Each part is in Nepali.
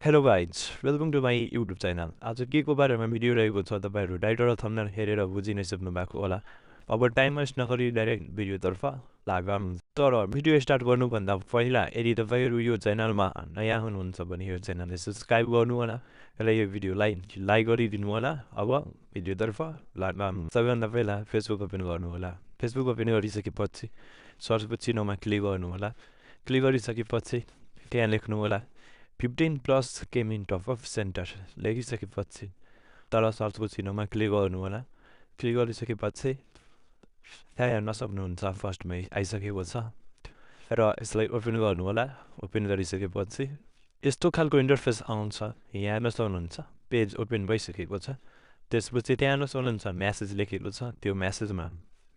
Hello guys welcome to my YouTube channel. आज के को बारेमा भिडियो रहेको छ तपाईँहरू टाइटल र थम्बनेल हेरेर बुझि नै सक्नु भएको होला। अब टाइम वेस्ट नगरी डाइरेक्ट भिडियोतर्फ लागौँ। तर भिडियो स्टार्ट गर्नुभन्दा पहिला यदि तपाईँहरू यो च्यानलमा नयाँ हुनुहुन्छ भने यो च्यानललाई सब्सक्राइब गर्नु होला र यो भिडियोलाई लाइक गरिदिनु होला। अब भिडियोतर्फ लागौँ। सबैभन्दा पहिला फेसबुक ओपन गर्नु होला। फेसबुक ओपन गरिसकेपछि सर्चको चिह्नमा क्लिक गर्नु होला। क्लिक गरिसकेपछि त्यहाँ लेख्नु होला 15+ came in top of centre लेखिसकेपछि तल सर्चको चिह्नमा क्लिक गर्नु होला। क्लिक गरिसकेपछि त्यहाँ हेर्न सक्नुहुन्छ फर्स्टमै आइसकेको छ र यसलाई ओपन गर्नु होला। ओपन गरिसकेपछि यस्तो खालको इन्टरफेस आउँछ। यहाँ हेर्न सक्नुहुन्छ पेज ओपन भइसकेको छ। त्यसपछि त्यहाँ हेर्न सक्नुहुन्छ म्यासेज लेखेको छ, त्यो म्यासेजमा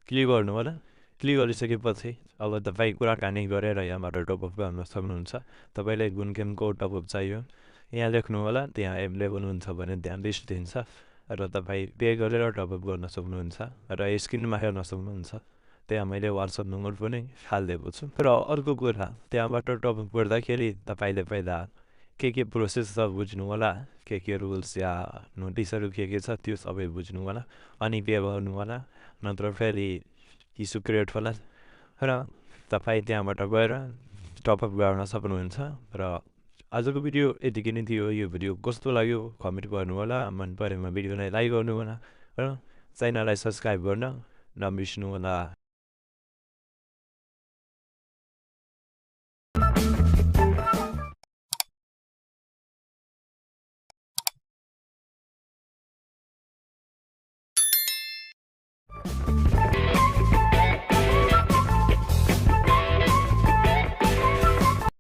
क्लिक गर्नु होला। क्लिक गरिसकेपछि अब तपाईँ कुराकानी गरेर यहाँबाट टपअप गर्न सक्नुहुन्छ। तपाईँलाई कुन गेमको टपअप चाहियो यहाँ लेख्नु होला। त्यहाँ एभाइलेबल हुन्छ भने त्यहाँ लिस्ट दिन्छ र तपाईँ पे गरेर टपअप गर्न सक्नुहुन्छ र स्क्रिनमा हेर्न सक्नुहुन्छ। त्यहाँ मैले वाट्सएप नम्बर पनि हालिदिएको छु। र अर्को कुरा, त्यहाँबाट टपअप गर्दाखेरि तपाईँले पहिला के प्रोसेस छ बुझ्नु होला। के रुल्स या नोटिसहरू के छ त्यो सबै बुझ्नु होला अनि पे गर्नु होला। नत्र फेरि इस्यु क्रिएट होला र तपाईँ त्यहाँबाट गएर टपअप गर्न सक्नुहुन्छ। र आजको भिडियो यतिकै नै थियो। यो भिडियो कस्तो लाग्यो कमेन्ट गर्नु होला। मन परेमा भिडियोलाई लाइक गर्नु होला र च्यानललाई सब्सक्राइब गर्न नबिर्स्नु होला।